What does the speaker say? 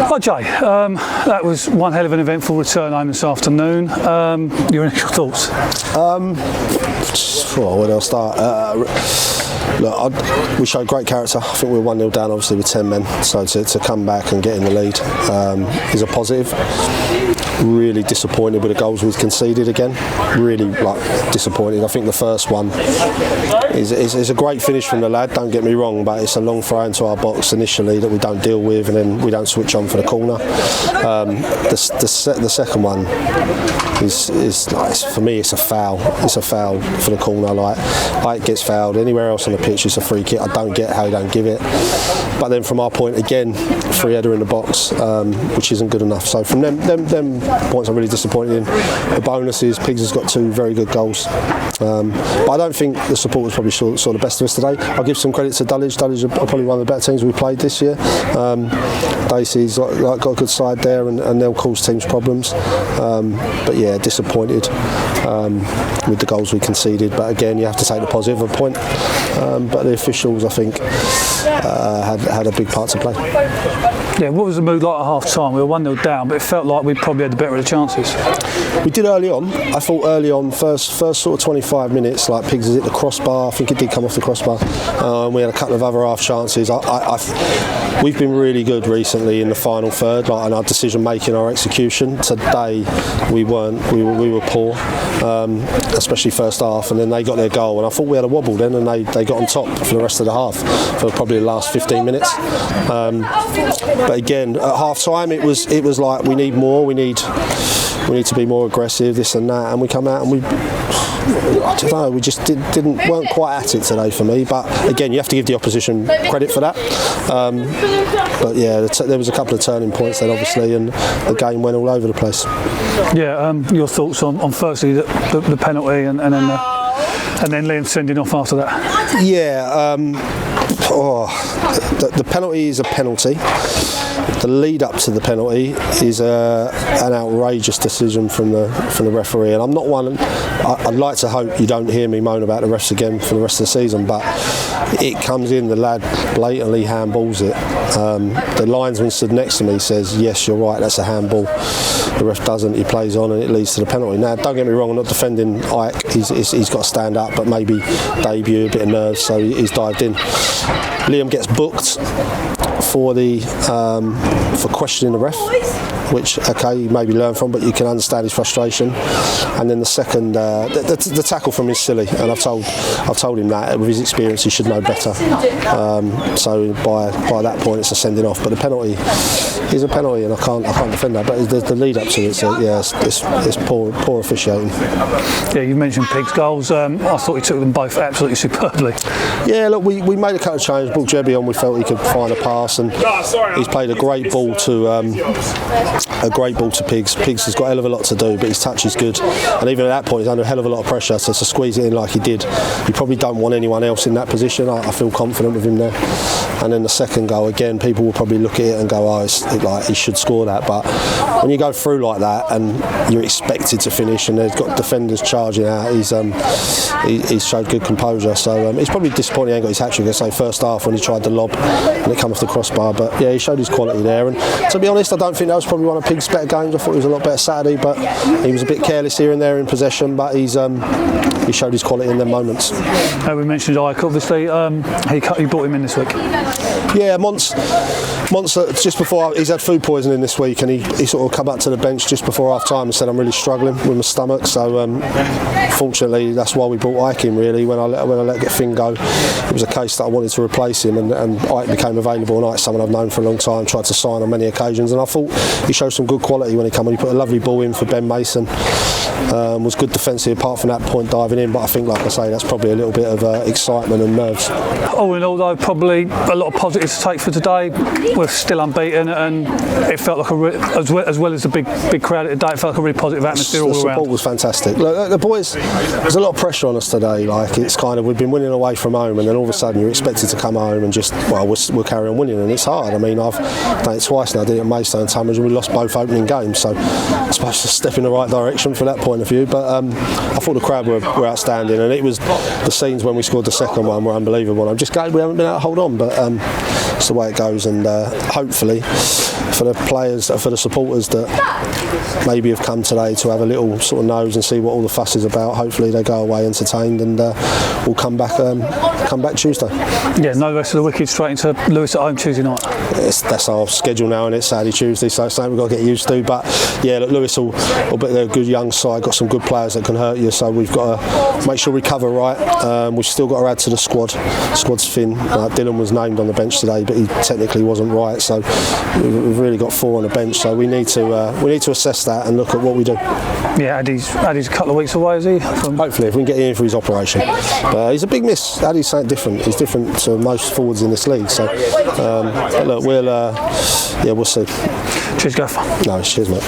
Hi Jay, that was one hell of an eventful return home this afternoon. Your initial thoughts? Where do I start? Look, we showed great character. I think we were 1-0 down, obviously, with 10 men. So to come back and get in the lead is a positive. Really disappointed with the goals we've conceded again. Really disappointed. I think the first one is a great finish from the lad, don't get me wrong, but it's a long throw into our box initially that we don't deal with, and then we don't switch on for the corner. The second one is for me, it's a foul. It's a foul for the corner. Like gets fouled anywhere else on the pitch, it's a free kick. I don't get how you don't give it. But then from our point again, free header in the box, which isn't good enough. So from them points, I'm really disappointed in. The bonus is Pigs has got 2 very good goals. But I don't think the supporters probably saw the best of us today. I'll give some credit to Dulwich. Dulwich are probably one of the better teams we played this year. Dacey's got a good side there, and they'll cause teams problems. But yeah, disappointed with the goals we conceded. But again, you have to take the positive of a point. But the officials, I think, had a big part to play. Yeah, what was the mood like at half time? We were 1-0 down, but it felt like we probably had the better of the chances. We did early on. I thought early on, first sort of 25 minutes, like Pigs has hit the crossbar. I think it did come off the crossbar. We had a couple of other half chances. We've been really good recently in the final third, in our decision making, our execution. Today we weren't. We were poor, especially first half, and then they got their goal, and I thought we had a wobble then, and they got on top for the rest of the half for probably the last 15 minutes. But again, at half time it was like we need more. We need to be more aggressive, this and that, and we come out and I don't know, we just weren't quite at it today for me. But again, you have to give the opposition credit for that. But yeah, there was a couple of turning points then, obviously, and the game went all over the place. Yeah, your thoughts on firstly the penalty and then Liam sending off after that? Yeah, the penalty is a penalty. The lead up to the penalty is an outrageous decision from the referee, and I'm not one. I'd like to hope you don't hear me moan about the refs again for the rest of the season, but it comes in, the lad blatantly handballs it. The linesman stood next to me says, yes, you're right, that's a handball. The ref doesn't, he plays on, and it leads to the penalty. Now, don't get me wrong, I'm not defending Ike, he's got to stand up, but maybe debut, a bit of nerves, so he's dived in. Liam gets booked for questioning the ref, which you maybe learn from, but you can understand his frustration. And then the second, the tackle from him is silly, and I've told him that with his experience he should know better. So by that point it's a sending off. But the penalty is a penalty, and I can't defend that. But the lead up to it, so yeah, it's poor officiating. Yeah, you mentioned Pigs' goals. I thought he took them both absolutely superbly. Yeah, look, we made a couple of changes. Brought Jebby on. We felt he could find a pass, and he's played a great ball to Pigs. Pigs has got a hell of a lot to do, but his touch is good, and even at that point he's under a hell of a lot of pressure, so to squeeze it in like he did, you probably don't want anyone else in that position. I feel confident with him there. And then the second goal, again, people will probably look at it and go, he should score that, but when you go through like that and you're expected to finish and they've got defenders charging out, he's showed good composure, so he's probably disappointed he ain't got his hat-trick. I say first half when he tried the lob and it came off the crossbar, but yeah, he showed his quality there. And to be honest, I don't think that was probably one of Pigs' better games. I thought he was a lot better Saturday, but he was a bit careless here and there in possession, but he showed his quality in them moments. We mentioned Ike, obviously. He brought him in this week. Yeah, Mons just before, he's had food poisoning this week, and he sort of come up to the bench just before half time and said, I'm really struggling with my stomach. So fortunately that's why we brought Ike in, really. When I let Finn go, it was a case that I wanted to replace him, and Ike became available, and Ike's someone I've known for a long time, tried to sign on many occasions, and I thought he showed some good quality when he came on. He put a lovely ball in for Ben Mason, was good defensive apart from that point diving in, but I think, like I say, that's probably a little bit of excitement and nerves. All in all, though, probably a lot of positives to take for today. We're still unbeaten, and it felt like as well as the big crowd today, it felt like a really positive atmosphere all around. The support was fantastic. Look, the boys, there's a lot of pressure on us today. Like, it's kind of, we've been winning away from home, and then all of a sudden you're expected to come home and just, we'll carry on winning, and it's hard. I mean, I've done it twice now. I did it at Maidstone and Tunbridge, and we lost both opening games, so I suppose to step in the right direction from that point of view. But I thought the crowd were outstanding, and it was the scenes when we scored the second one were unbelievable. I'm just glad we haven't been able to hold on, but it's the way it goes, and hopefully for the players, for the supporters that maybe have come today to have a little sort of nose and see what all the fuss is about, hopefully they go away entertained, and we'll come back Tuesday. Yeah, no rest of the wicked, straight into Lewis at home Tuesday night. That's our schedule now, and it's Saturday, Tuesday, so it's something we've got to get used to. But yeah, look, Lewis will be they're a good young side, got some good players that can hurt you, so we've got to make sure we cover right. We've still got to add to the squad. Squad's thin. Dylan was named on the bench today, but he technically wasn't right, so we've really got 4 on the bench, so we need to assess that and look at what we do. Yeah, Addy's a couple of weeks away, is he? Hopefully, if we can get him in for his operation. But he's a big miss. Addy's something different. He's different to most forwards in this league. So look, we'll see. Cheers, Gaff. No, cheers, mate.